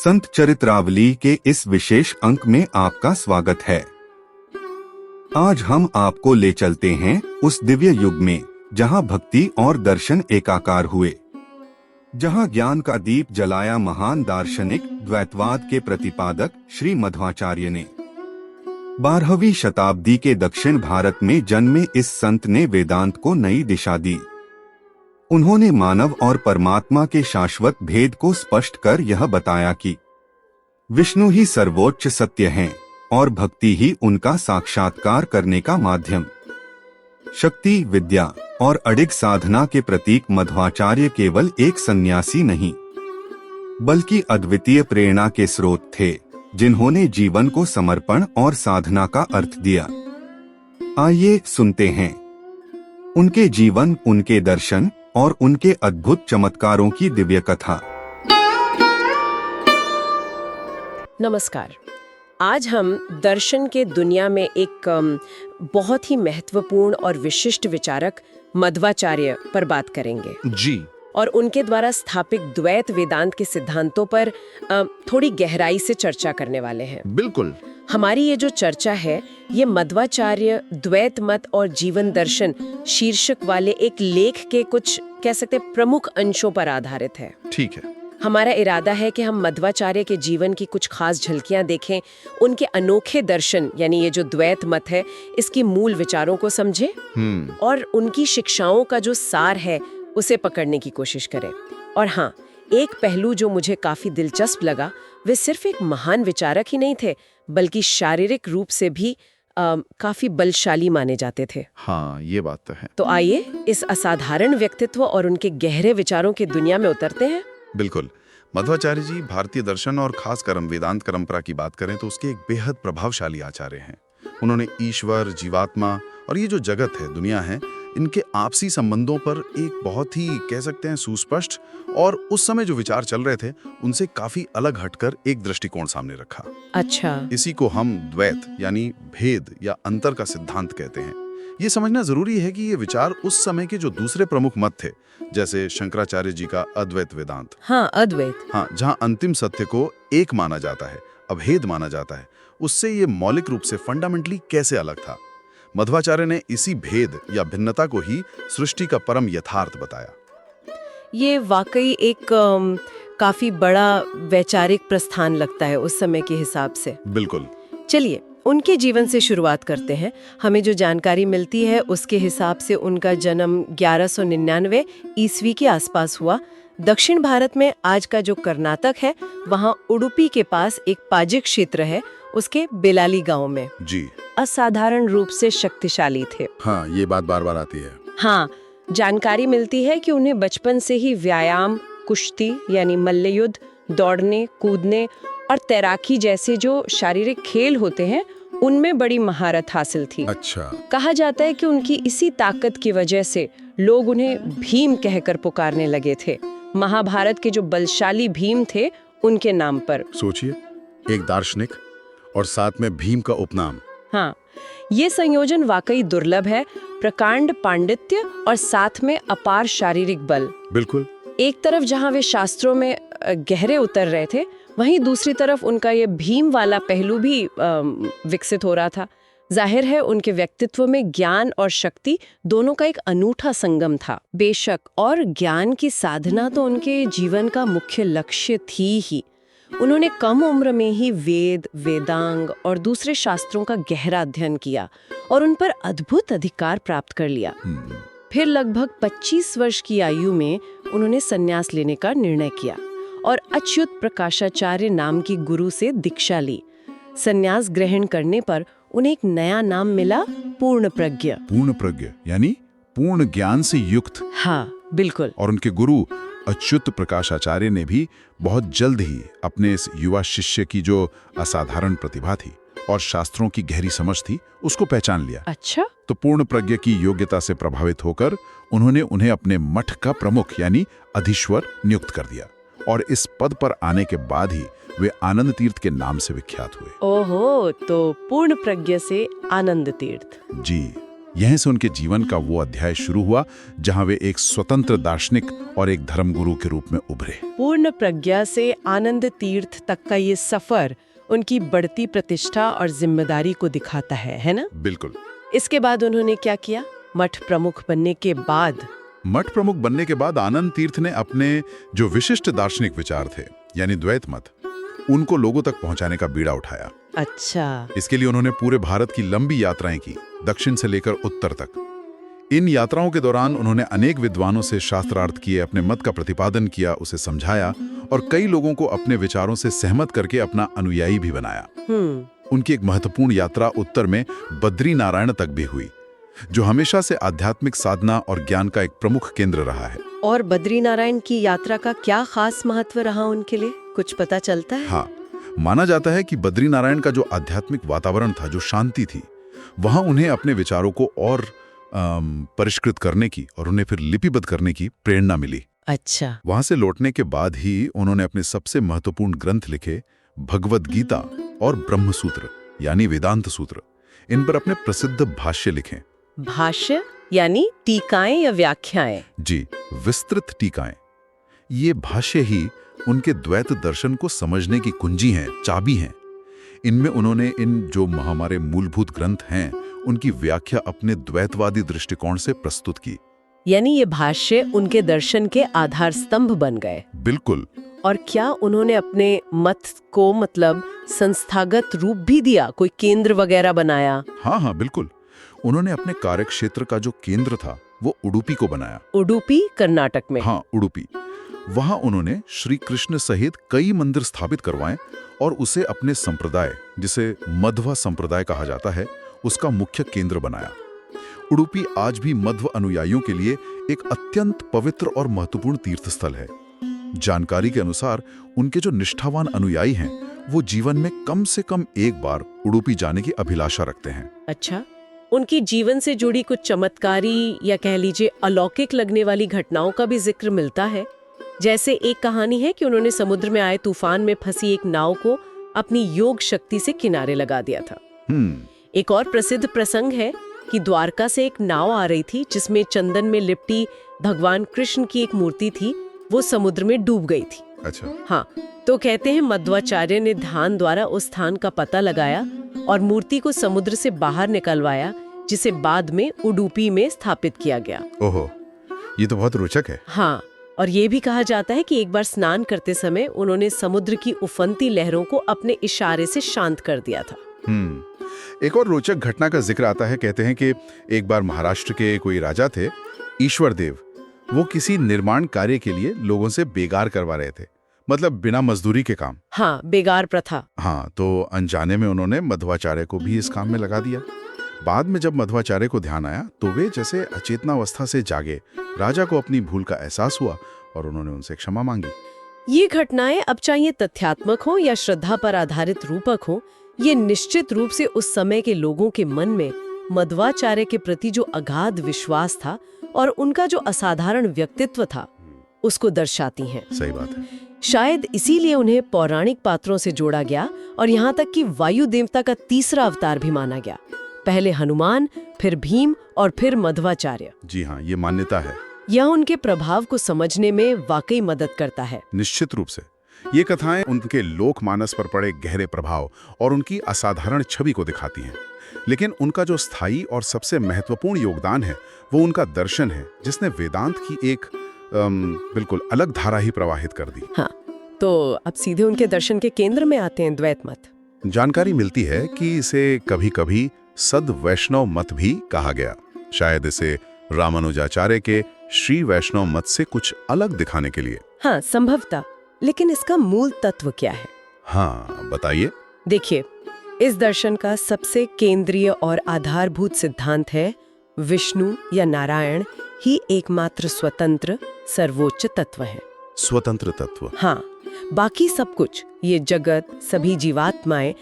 संत चरित्रावली के इस विशेष अंक में आपका स्वागत है। आज हम आपको ले चलते हैं उस दिव्य युग में जहां भक्ति और दर्शन एकाकार हुए, जहां ज्ञान का दीप जलाया महान दार्शनिक द्वैतवाद के प्रतिपादक श्री मध्वाचार्य ने। 12वीं शताब्दी के दक्षिण भारत में जन्मे इस संत ने वेदांत को नई दिशा दी। उन्होंने मानव और परमात्मा के शाश्वत भेद को स्पष्ट कर यह बताया कि विष्णु ही सर्वोच्च सत्य हैं और भक्ति ही उनका साक्षात्कार करने का माध्यम। शक्ति, विद्या और अडिग साधना के प्रतीक मध्वाचार्य केवल एक सन्यासी नहीं, बल्कि अद्वितीय प्रेरणा के स्रोत थे, जिन्होंने जीवन को समर्पण और साधना का अर्थ दिया। आइए सुनते हैं उनके जीवन, उनके दर्शन और उनके अद्भुत चमत्कारों की दिव्य कथा। नमस्कार। आज हम दर्शन के दुनिया में एक बहुत ही महत्वपूर्ण और विशिष्ट विचारक मध्वाचार्य पर बात करेंगे जी, और उनके द्वारा स्थापित द्वैत वेदांत के सिद्धांतों पर थोड़ी गहराई से चर्चा करने वाले हैं। बिल्कुल। हमारी ये जो चर्चा है, ये मध्वाचार्य द्वैत मत और जीवन दर्शन शीर्षक वाले एक लेख के कुछ कह सकते प्रमुख अंशों पर आधारित है। ठीक है। हमारा इरादा है कि हम मध्वाचार्य के जीवन की कुछ खास झलकियां देखें, उनके अनोखे दर्शन यानी ये जो द्वैत मत है, इसकी मूल विचारों को समझें और उनकी शिक्षाओं का जो सार है उसे पकड़ने की कोशिश करें। और हाँ, एक पहलू जो मुझे काफी दिलचस्प लगा, वे सिर्फ एक महान विचारक ही नहीं थे, बल्कि शारीरिक रूप से भी काफी बलशाली माने जाते थे। हाँ, ये बात तो है। तो आइए इस असाधारण व्यक्तित्व और उनके गहरे विचारों की दुनिया में उतरते हैं। बिल्कुल। मध्वाचार्य जी भारतीय दर्शन और खासकर हम वेदांत परंपरा की बात करें तो उसके एक बेहद प्रभावशाली आचार्य हैं। उन्होंने ईश्वर, जीवात्मा और ये जो जगत है, दुनिया है, इनके आपसी संबंधों पर एक बहुत ही कह सकते हैं सुस्पष्ट और उस समय जो विचार चल रहे थे उनसे काफी अलग हटकर एक दृष्टिकोण सामने रखा। अच्छा। इसी को हम द्वैत यानी भेद या अंतर का सिद्धांत कहते हैं। ये समझना जरूरी है कि ये विचार उस समय के जो दूसरे प्रमुख मत थे, जैसे शंकराचार्य जी का अद्वैत वेदांत, हाँ अद्वैत, हाँ, जहाँ अंतिम सत्य को एक माना जाता है, अभेद माना जाता है, उससे ये मौलिक रूप से फंडामेंटली कैसे अलग था। मध्वाचार्य ने इसी भेद या भिन्नता को ही सृष्टि का परम यथार्थ बताया। ये वाकई एक काफी बड़ा वैचारिक प्रस्थान लगता है उस समय के हिसाब से। बिल्कुल। चलिए उनके जीवन से शुरुआत करते हैं। हमें जो जानकारी मिलती है उसके हिसाब से उनका जन्म 1199 ईस्वी के आसपास हुआ। दक्षिण भारत में आज का जो कर्नाटक है, वहाँ उडुपी के पास एक पाजिक क्षेत्र है, उसके बेलाली गांव में। जी। असाधारण रूप से शक्तिशाली थे। हाँ, ये बात बार बार आती है। हाँ, जानकारी मिलती है कि उन्हें बचपन से ही व्यायाम, कुश्ती यानी मल्लयुद्ध, दौड़ने, कूदने और तैराकी जैसे जो शारीरिक खेल होते हैं उनमें बड़ी महारत हासिल थी। अच्छा। कहा जाता है कि उनकी इसी ताकत की वजह से लोग उन्हें भीम कहकर पुकारने लगे थे। महाभारत के जो बलशाली भीम थे उनके नाम पर। सोचिए, एक दार्शनिक और साथ में भीम का उपनाम। हाँ, ये संयोजन वाकई दुर्लभ है। प्रकांड पांडित्य और साथ में अपार शारीरिक बल। बिल्कुल। एक तरफ जहाँ वे शास्त्रों में गहरे उतर रहे थे, वहीं दूसरी तरफ उनका ये भीम वाला पहलू भी विकसित हो रहा था। जाहिर है उनके व्यक्तित्व में ज्ञान और शक्ति दोनों का एक अनूठा संगम था। बेशक, और ज्ञान की साधना तो उनके जीवन का मुख्य लक्ष्य थी ही। उन्होंने कम उम्र में ही वेद, वेदांग और दूसरे शास्त्रों का गहरा अध्ययन किया और उन पर अद्भुत अधिकार प्राप्त कर लिया। फिर लगभग 25 वर्ष की आयु में उन्होंने संन्यास लेने का निर्णय किया और अच्युत प्रकाशाचार्य नाम की गुरु से दीक्षा ली। संन्यास ग्रहण करने पर उन्हें एक नया नाम मिला, पूर्ण प्रज्ञ। पूर्ण प्रज्ञ यानी पूर्ण ज्ञान से युक्त। हाँ, बिल्कुल। और उनके गुरु अच्युत प्रकाशाचार्य ने भी बहुत जल्द ही अपने इस युवा शिष्य की जो असाधारण प्रतिभा थी और शास्त्रों की गहरी समझ थी, उसको पहचान लिया। अच्छा। तो पूर्ण प्रज्ञ की योग्यता से प्रभावित होकर उन्होंने उन्हें अपने मठ का प्रमुख यानी अधीश्वर नियुक्त कर दिया और इस पद पर आने के बाद ही वे आनंद तीर्थ के नाम से विख्यात हुए। ओहो, तो पूर्ण प्रज्ञ से आनंद तीर्थ। जी। यहीं से उनके जीवन का वो अध्याय शुरू हुआ जहां वे एक स्वतंत्र दार्शनिक और एक धर्मगुरु के रूप में उभरे। पूर्ण प्रज्ञा से आनंद तीर्थ तक का ये सफर उनकी बढ़ती प्रतिष्ठा और जिम्मेदारी को दिखाता है ना? बिल्कुल। इसके बाद उन्होंने क्या किया? मठ प्रमुख बनने के बाद आनंद तीर्थ ने अपने जो विशिष्ट दार्शनिक विचार थे यानी द्वैत मत, उनको लोगों तक पहुंचाने का बीड़ा उठाया। अच्छा। इसके लिए उन्होंने पूरे भारत की लंबी यात्राएं की, दक्षिण से लेकर उत्तर तक। इन यात्राओं के दौरान उन्होंने अनेक विद्वानों से शास्त्रार्थ किए, अपने मत का प्रतिपादन किया, उसे समझाया और कई लोगों को अपने विचारों से सहमत करके अपना अनुयायी भी बनाया। उनकी एक महत्वपूर्ण यात्रा उत्तर में बद्री नारायण तक भी हुई, जो हमेशा से आध्यात्मिक साधना और ज्ञान का एक प्रमुख केंद्र रहा है। और बद्री नारायण की यात्रा का क्या खास महत्व रहा उनके लिए, कुछ पता चलता है? हाँ, माना जाता है कि बद्री नारायण का जो आध्यात्मिक वातावरण था, जो शांति थी, वहां उन्हें अपने विचारों को और परिष्कृत करने की और उन्हें फिर लिपिबद्ध करने की प्रेरणा मिली। अच्छा। वहां से लौटने के बाद ही उन्होंने अपने सबसे महत्वपूर्ण ग्रंथ लिखे, भगवद गीता और ब्रह्मसूत्र यानी वेदांत सूत्र। इन पर अपने प्रसिद्ध भाष्य लिखे। भाष्य यानी टीकाएं या व्याख्याएं? जी, विस्तृत टीकाएं। ये भाष्य ही उनके द्वैत दर्शन को समझने की कुंजी हैं, चाबी हैं। इनमें उन्होंने इन जो हमारे मूलभूत ग्रंथ हैं, उनकी व्याख्या अपने द्वैतवादी दृष्टिकोण से प्रस्तुत की। यानी ये भाष्य उनके दर्शन के आधार स्तंभ बन गए। बिल्कुल। और क्या उन्होंने अपने मत को मतलब संस्थागत रूप भी दिया, कोई केंद्र वगैरह बनाया? हाँ, बिल्कुल। उन्होंने अपने कार्यक्षेत्र का जो केंद्र था वो उडुपी को बनाया। उडुपी कर्नाटक में? हाँ, उडुपी। वहां उन्होंने श्री कृष्ण सहित कई मंदिर स्थापित करवाए और उसे अपने संप्रदाय, जिसे मध्व संप्रदाय कहा जाता है, उसका मुख्य केंद्र बनाया। उडुपी आज भी मध्व अनुयायियों के लिए एक अत्यंत पवित्र और महत्वपूर्ण तीर्थस्थल है। जानकारी के अनुसार उनके जो निष्ठावान अनुयायी हैं, वो जीवन में कम से कम एक बार उडुपी जाने की अभिलाषा रखते हैं। अच्छा। उनकी जीवन से जुड़ी कुछ चमत्कारी या कह लीजिए अलौकिक लगने वाली घटनाओं का भी जिक्र मिलता है। जैसे एक कहानी है कि उन्होंने समुद्र में आए तूफान में फंसी एक नाव को अपनी योग शक्ति से किनारे लगा दिया था। एक और प्रसिद्ध प्रसंग है कि द्वारका से एक नाव आ रही थी जिसमें चंदन में लिपटी भगवान कृष्ण की एक मूर्ति थी, वो समुद्र में डूब गई थी। अच्छा। हाँ, तो कहते हैं मध्वाचार्य ने ध्यान द्वारा उस स्थान का पता लगाया और मूर्ति को समुद्र से बाहर निकलवाया, जिसे बाद में उडुपी में स्थापित किया गया। ओहो, ये तो बहुत रोचक है। हाँ, और ये भी कहा जाता है कि एक बार स्नान करते समय उन्होंने समुद्र की उफनती लहरों को अपने इशारे से शांत कर दिया था। एक और रोचक घटना का जिक्र आता है। कहते हैं कि एक बार महाराष्ट्र के कोई राजा थे, ईश्वर देव। वो किसी निर्माण कार्य के लिए लोगों से बेगार करवा रहे थे, मतलब बिना मजदूरी के काम। हाँ, बेगार प्रथा। हाँ, तो अनजाने में उन्होंने मध्वाचार्य को भी इस काम में लगा दिया। बाद में जब मध्वाचार्य को ध्यान आया तो वे जैसे अचेतनावस्था से जागे। राजा को अपनी भूल का एहसास हुआ और उन्होंने उनसे क्षमा मांगी। ये घटनाएं अब चाहे तथ्यात्मक हो या श्रद्धा पर आधारित रूपक हो, ये निश्चित रूप से उस समय के लोगों के मन में मध्वाचार्य के प्रति जो अगाध विश्वास था और उनका जो असाधारण व्यक्तित्व था, उसको दर्शाती हैं। सही बात है। शायद इसीलिए उन्हें पौराणिक पात्रों से जोड़ा गया और यहाँ तक कि वायु देवता का तीसरा अवतार भी माना गया। पहले हनुमान, फिर भीम और फिर मध्वाचार्य। जी हाँ, ये मान्यता है। यह उनके प्रभाव को समझने में वाकई मदद करता है। निश्चित रूप से ये कथाएं उनके लोकमानस पर पड़े गहरे प्रभाव और उनकी असाधारण छवि को दिखाती हैं। लेकिन उनका जो स्थायी और सबसे महत्वपूर्ण योगदान है वो उनका दर्शन है, जिसने वेदांत की एक बिल्कुल अलग धारा ही प्रवाहित कर दी। हाँ, तो अब सीधे उनके दर्शन के केंद्र में आते हैं द्वैत मत। जानकारी मिलती है कि इसे कभी-कभी सद वैष्णव मत भी कहा गया। शायद इसे रामानुजाचार्य के श्री वैष्णव मत से कुछ अलग दिखाने के लिए। हाँ, संभवतः। लेकिन इसका मूल तत्व क्या है? हाँ, बताइए। देखिए, इस दर्शन का सबसे केंद्रीय और आधारभूत सिद्धांत है विष्णु या नारायण ही एकमात्र स्वतंत्र सर्वोच्च तत्व है। स्वतंत्र तत्व। हाँ, बाकी सब कुछ, ये जगत, सभी जीवात्माएं,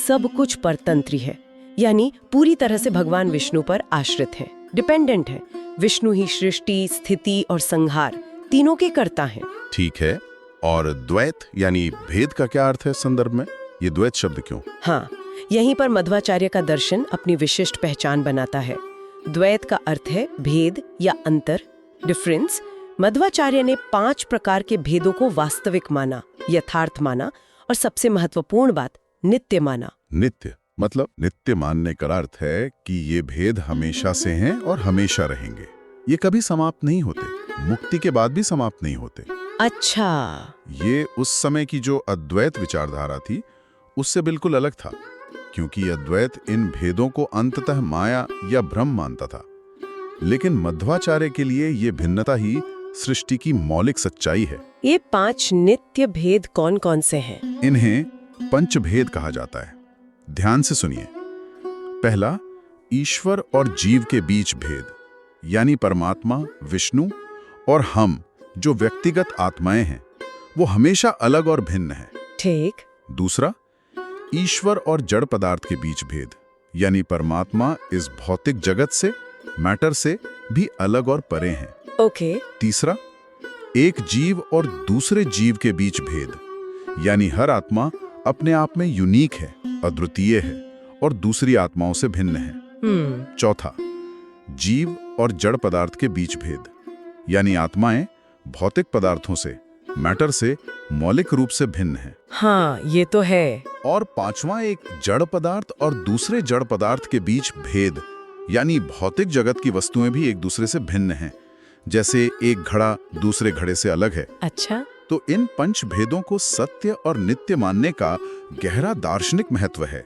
सब कुछ परतंत्री है, यानी पूरी तरह से भगवान विष्णु पर आश्रित है, डिपेंडेंट है। विष्णु ही सृष्टि, स्थिति और संहार तीनों के कर्ता हैं। ठीक है। और द्वैत यानी भेद का क्या अर्थ है इस संदर्भ में? ये द्वैत शब्द क्यों? हाँ, यहीं पर मध्वाचार्य का दर्शन अपनी विशिष्ट पहचान बनाता है। द्वैत का अर्थ है भेद या अंतर, डिफरेंस। मध्वाचार्य ने 5 प्रकार के भेदों को वास्तविक माना, यथार्थ माना और सबसे महत्वपूर्ण बात नित्य माना। नित्य मतलब नित्य मानने का अर्थ है कि ये भेद हमेशा से हैं और हमेशा रहेंगे। ये कभी समाप्त नहीं होते, मुक्ति के बाद भी समाप्त नहीं होते। अच्छा, ये उस समय की जो अद्वैत विचारधारा थी उससे बिल्कुल अलग था, क्योंकि अद्वैत इन भेदों को अंततः माया या भ्रम मानता था। लेकिन मध्वाचार्य के लिए ये भिन्नता ही सृष्टि की मौलिक सच्चाई है। ये 5 नित्य भेद कौन कौन से हैं? इन्हें पंचभेद कहा जाता है। ध्यान से सुनिए। पहला, ईश्वर और जीव के बीच भेद, यानी परमात्मा, विष्णु और हम जो व्यक्तिगत आत्माएं हैं वो हमेशा अलग और भिन्न हैं। ठीक। दूसरा, ईश्वर और जड़ पदार्थ के बीच भेद, यानी परमात्मा इस भौतिक जगत से, मैटर से भी अलग और परे हैं। ओके। तीसरा, एक जीव और दूसरे जीव के बीच भेद, यानी हर आत्मा अपने आप में यूनिक है, अद्वितीय है और दूसरी आत्माओं से भिन्न है। चौथा, जीव और जड़ पदार्थ के बीच भेद, यानी आत्माएं भौतिक पदार्थों से, मैटर से मौलिक रूप से भिन्न है। हाँ, ये तो है। और पांचवा, एक जड़ पदार्थ और दूसरे जड़ पदार्थ के बीच भेद, यानी भौतिक जगत की वस्तुएं भी एक दूसरे से भिन्न हैं, जैसे एक घड़ा दूसरे घड़े से अलग है। अच्छा। तो इन पंच भेदों को सत्य और नित्य मानने का गहरा दार्शनिक महत्व है।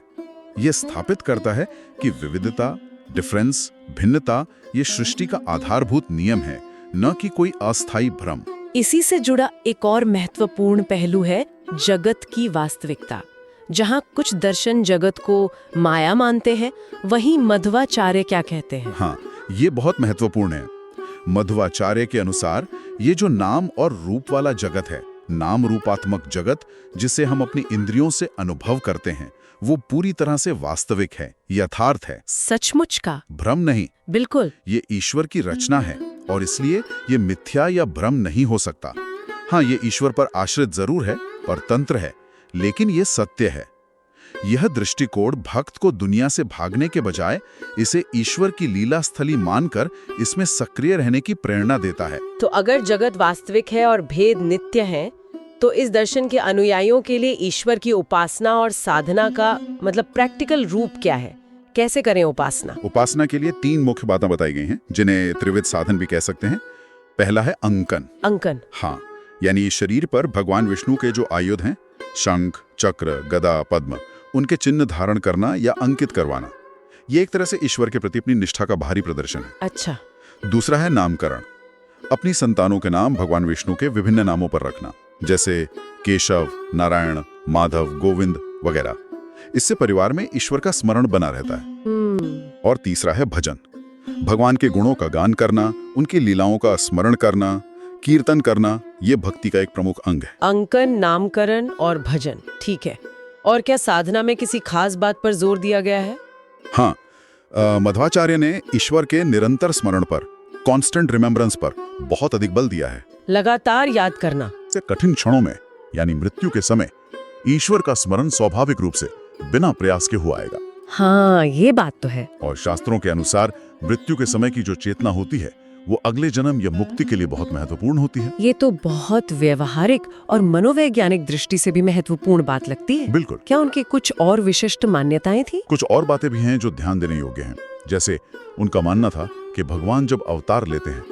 यह स्थापित करता है कि विविधता, डिफरेंस, भिन्नता ये सृष्टि का आधारभूत नियम है, न कि कोई अस्थायी भ्रम। इसी से जुड़ा एक और महत्वपूर्ण पहलू है जगत की वास्तविकता। जहाँ कुछ दर्शन जगत को माया मानते हैं, वहीं मध्वाचार्य क्या कहते हैं? हाँ, ये बहुत महत्वपूर्ण है। मध्वाचार्य के अनुसार ये जो नाम और रूप वाला जगत है, नाम रूपात्मक जगत जिसे हम अपनी इंद्रियों से अनुभव करते हैं, वो पूरी तरह से वास्तविक है, यथार्थ है। सचमुच का? भ्रम नहीं। बिल्कुल। ये ईश्वर की रचना है और इसलिए ये मिथ्या या भ्रम नहीं हो सकता। हाँ, ये ईश्वर पर आश्रित जरूर है और तंत्र है, लेकिन ये सत्य है। यह दृष्टिकोण भक्त को दुनिया से भागने के बजाय इसे ईश्वर की लीला स्थली मानकर इसमें सक्रिय रहने की प्रेरणा देता है। तो अगर जगत वास्तविक है और भेद नित्य हैं, तो इस दर्शन के अनुयायियों के लिए ईश्वर की उपासना और साधना का मतलब प्रैक्टिकल रूप क्या है? कैसे करें उपासना? उपासना के लिए 3 मुख्य बातें बताई गई हैं, जिन्हें त्रिविध साधन भी कह सकते हैं। पहला है अंकन। अंकन? हाँ, यानी शरीर पर भगवान विष्णु के जो आयुध हैं, शंख, चक्र, गदा, पद्म, उनके चिन्ह धारण करना या अंकित करवाना। ये एक तरह से ईश्वर के प्रति अपनी निष्ठा का बाहरी प्रदर्शन है। अच्छा। दूसरा है नामकरण। अपनी संतानों के नाम भगवान विष्णु के विभिन्न नामों पर रखना, जैसे केशव, नारायण, माधव, गोविंद वगैरह। इससे परिवार में ईश्वर का स्मरण बना रहता है। और तीसरा है भजन। भगवान के गुणों का गान करना, उनकी लीलाओं का स्मरण करना, कीर्तन करना, ये भक्ति का एक प्रमुख अंग है। अंकन, नामकरण और भजन, ठीक है। और क्या साधना में किसी खास बात पर जोर दिया गया है? हाँ, मध्वाचार्य ने ईश्वर के निरंतर स्मरण पर, कांस्टेंट रिमेम्बरेंस पर बहुत अधिक बल दिया है। लगातार याद करना। से कठिन क्षणों में, यानी मृत्यु के समय, ईश्वर का स्मरण स्वाभाविक रूप से बिना प्रयास के हुआ आएगा। हाँ, ये बात तो है। और शास्त्रों के अनुसार मृत्यु के समय की जो चेतना होती है वो अगले जन्म या मुक्ति के लिए बहुत महत्वपूर्ण होती है। ये तो बहुत व्यवहारिक और मनोवैज्ञानिक दृष्टि से भी महत्वपूर्ण बात लगती है। बिल्कुल। क्या उनकी कुछ और विशिष्ट मान्यताएं थी? कुछ और बातें भी हैं जो ध्यान देने योग्य हैं। जैसे उनका मानना था कि भगवान जब अवतार लेते हैं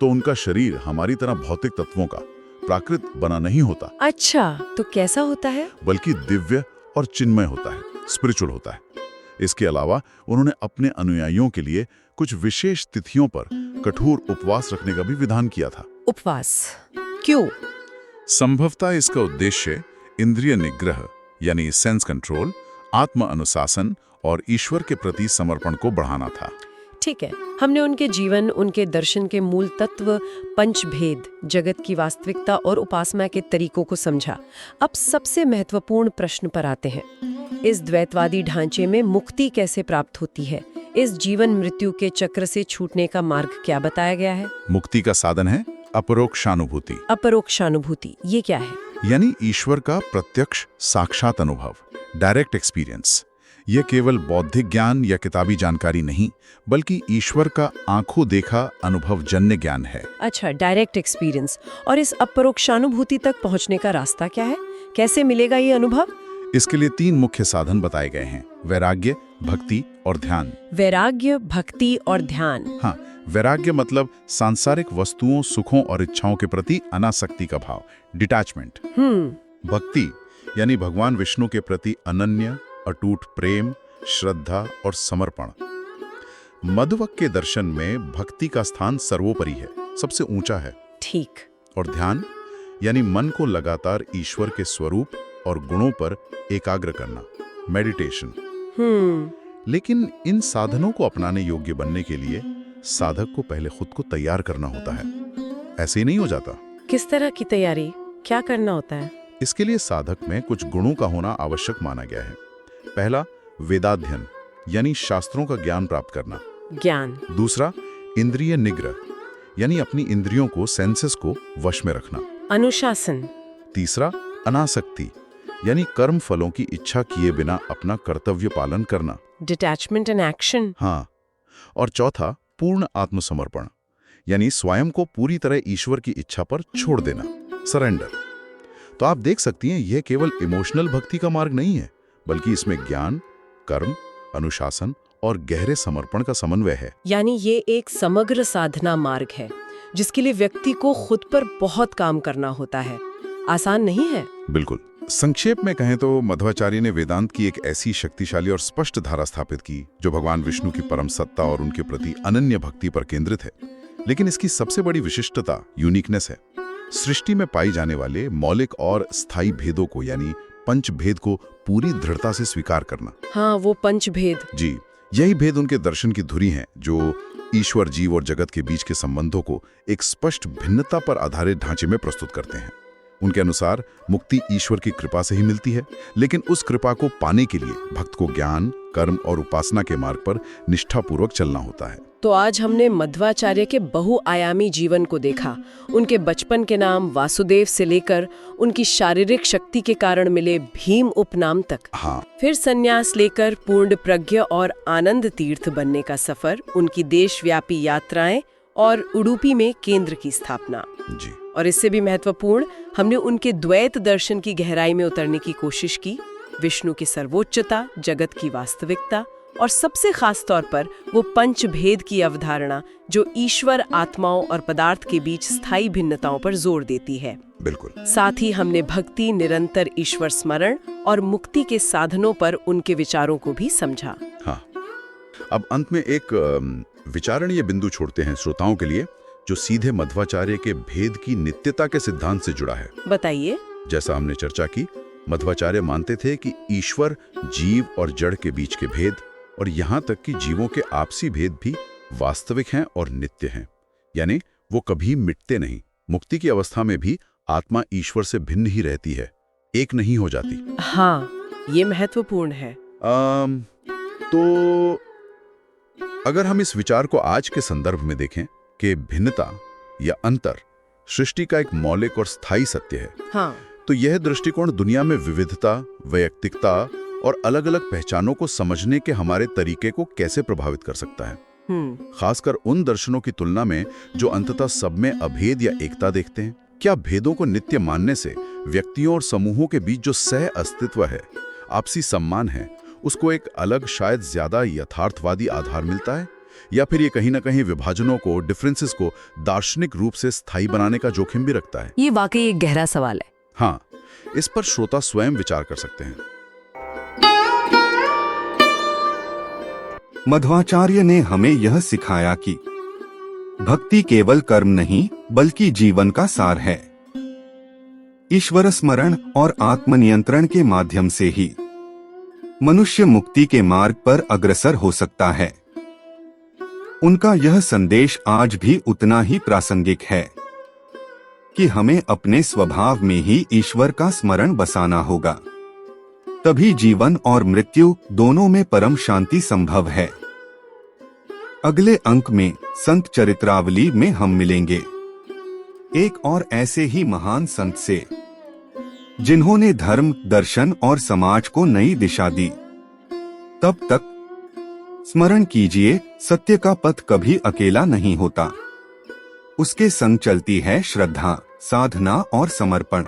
तो उनका शरीर हमारी तरह भौतिक तत्वों का प्राकृत बना नहीं होता। अच्छा, तो कैसा होता है? बल्कि दिव्य और चिन्मय होता है, स्पिरिचुअल होता है। इसके अलावा उन्होंने अपने अनुयायियों के लिए कुछ विशेष तिथियों पर कठोर उपवास रखने का भी विधान किया था। उपवास क्यों? संभवतः इसका उद्देश्य इंद्रिय निग्रह यानी सेंस कंट्रोल, आत्म अनुशासन और ईश्वर के प्रति समर्पण को बढ़ाना था। ठीक है, हमने उनके जीवन, उनके दर्शन के मूल तत्व, पंचभेद, जगत की वास्तविकता और उपासना के तरीकों को समझा। अब सबसे महत्वपूर्ण प्रश्न पर आते हैं। इस द्वैतवादी ढांचे में मुक्ति कैसे प्राप्त होती है? इस जीवन मृत्यु के चक्र से छूटने का मार्ग क्या बताया गया है? मुक्ति का साधन है अपरोक्षानुभूति। अपरोक्षानुभूति, ये क्या है? यानी ईश्वर का प्रत्यक्ष साक्षात अनुभव, डायरेक्ट एक्सपीरियंस। यह केवल बौद्धिक ज्ञान या किताबी जानकारी नहीं, बल्कि ईश्वर का आंखों देखा अनुभवजन्य ज्ञान है। अच्छा, डायरेक्ट एक्सपीरियंस। और इस अपरोक्षानुभूति तक पहुंचने का रास्ता क्या है? कैसे मिलेगा ये अनुभव? इसके लिए 3 मुख्य साधन बताए गए हैं: वैराग्य, भक्ति और ध्यान। वैराग्य, भक्ति और ध्यान। हाँ, वैराग्य मतलब सांसारिक वस्तुओं, सुखों और इच्छाओं के प्रति अनासक्ति का भाव, डिटैचमेंट। भक्ति यानी भगवान विष्णु के प्रति अनन्य अटूट प्रेम, श्रद्धा और समर्पण। मध्वक के दर्शन में भक्ति का स्थान सर्वोपरि है, सबसे ऊंचा है। ठीक। और ध्यान यानी मन को लगातार ईश्वर के स्वरूप और गुणों पर एकाग्र करना, मेडिटेशन। लेकिन इन साधनों को अपनाने योग्य बनने के लिए साधक को पहले खुद को तैयार करना होता है। ऐसे ही नहीं हो जाता। किस तरह की तैयारी? क्या करना होता है? इसके लिए साधक में कुछ गुणों का होना आवश्यक माना गया है। पहला, वेदाध्ययन यानी शास्त्रों का ज्ञान प्राप्त करना। ज्ञान। दूसरा, इंद्रिय निग्रह यानी अपनी इंद्रियों को, सेंसेस को वश में रखना। अनुशासन। तीसरा, अनासक्ति यानी कर्म फलों की इच्छा किए बिना अपना कर्तव्य पालन करना। Detachment and action. हाँ। और चौथा, पूर्ण आत्मसमर्पण यानी स्वयं को पूरी तरह ईश्वर की इच्छा पर छोड़ देना, सरेंडर। तो आप देख सकती हैं, यह केवल इमोशनल भक्ति का मार्ग नहीं है, बल्कि इसमें ज्ञान, कर्म, अनुशासन और गहरे समर्पण का समन्वय है। यानी ये एक समग्र साधना मार्ग है, जिसके लिए व्यक्ति को खुद पर बहुत काम करना होता है। आसान नहीं है। बिल्कुल। संक्षेप में कहें तो मध्वाचार्य ने वेदांत की एक ऐसी शक्तिशाली और स्पष्ट धारा स्थापित की जो भगवान विष्णु की परम सत्ता और उनके प्रति अनन्य भक्ति पर केंद्रित है। लेकिन इसकी सबसे बड़ी विशिष्टता यूनिकनेस है। सृष्टि में पाई जाने वाले मौलिक और स्थायी भेदों को यानी पंचभेद को पूरी दृढ़ता से स्वीकार करना। हाँ, वो पंचभेद। जी, यही भेद उनके दर्शन की धुरी हैं, जो ईश्वर, जीव और जगत के बीच के संबंधों को एक स्पष्ट भिन्नता पर आधारित ढांचे में प्रस्तुत करते हैं। उनके अनुसार मुक्ति ईश्वर की कृपा से ही मिलती है, लेकिन उस कृपा को पाने के लिए भक्त को ज्ञान, कर्म और उपासना के मार्ग पर निष्ठापूर्वक चलना होता है। तो आज हमने मध्वाचार्य के बहुआयामी जीवन को देखा। उनके बचपन के नाम वासुदेव से लेकर उनकी शारीरिक शक्ति के कारण मिले भीम उपनाम तक। हाँ। फिर संन्यास लेकर पूर्ण प्रज्ञ और आनंद तीर्थ बनने का सफर, उनकी देशव्यापी यात्राएं और उडुपी में केंद्र की स्थापना। जी। और इससे भी महत्वपूर्ण, हमने उनके द्वैत दर्शन की गहराई में उतरने की कोशिश की। विष्णु की सर्वोच्चता, जगत की वास्तविकता और सबसे खास तौर पर वो पंचभेद की अवधारणा जो ईश्वर, आत्माओं और पदार्थ के बीच स्थायी भिन्नताओं पर जोर देती है। बिल्कुल। साथ ही हमने भक्ति, निरंतर ईश्वर स्मरण और मुक्ति के साधनों पर उनके विचारों को भी समझा। हाँ। अब अंत में एक विचारणीय बिंदु छोड़ते हैं श्रोताओं के लिए, जो सीधे मध्वाचार्य के भेद की नित्यता के सिद्धांत से जुड़ा है। बताइए। जैसा हमने चर्चा की, मध्वाचार्य मानते थे कि ईश्वर, जीव और जड़ के बीच के भेद और यहाँ तक कि जीवों के आपसी भेद भी वास्तविक हैं और नित्य हैं, यानी वो कभी मिटते नहीं। मुक्ति की अवस्था में भी आत्मा ईश्वर से भिन्न ही रहती है, एक नहीं हो जाती। हाँ, ये महत्वपूर्ण है। तो अगर हम इस विचार को आज के संदर्भ में देखें कि भिन्नता या अंतर सृष्टि का एक मौलिक और स्थायी सत्य है, हाँ, तो यह दृष्टिकोण दुनिया में विविधता, वैयक्तिकता और अलग-अलग पहचानों को समझने के हमारे तरीके को कैसे प्रभावित कर सकता है। खासकर उन दर्शनों की तुलना में जो अंततः सब में अभेद या एकता देखते हैं। क्या भेदों को नित्य मानने से व्यक्तियों और समूहों के बीच जो सह अस्तित्व है, आपसी सम्मान है, उसको एक अलग, शायद ज्यादा यथार्थवादी आधार मिलता है, या फिर ये कहीं ना कहीं विभाजनों को, डिफरेंसेस को दार्शनिक रूप से स्थायी बनाने का जोखिम भी रखता है? ये वाकई एक गहरा सवाल है। हाँ, इस पर श्रोता स्वयं विचार कर सकते हैं। मध्वाचार्य ने हमें यह सिखाया कि भक्ति केवल कर्म नहीं बल्कि जीवन का सार है। ईश्वर स्मरण और आत्मनियंत्रण के माध्यम से ही मनुष्य मुक्ति के मार्ग पर अग्रसर हो सकता है। उनका यह संदेश आज भी उतना ही प्रासंगिक है कि हमें अपने स्वभाव में ही ईश्वर का स्मरण बसाना होगा, तभी जीवन और मृत्यु दोनों में परम शांति संभव है। अगले अंक में संत चरित्रावली में हम मिलेंगे एक और ऐसे ही महान संत से, जिन्होंने धर्म, दर्शन और समाज को नई दिशा दी। तब तक स्मरण कीजिए, सत्य का पथ कभी अकेला नहीं होता। उसके संग चलती है श्रद्धा, साधना और समर्पण।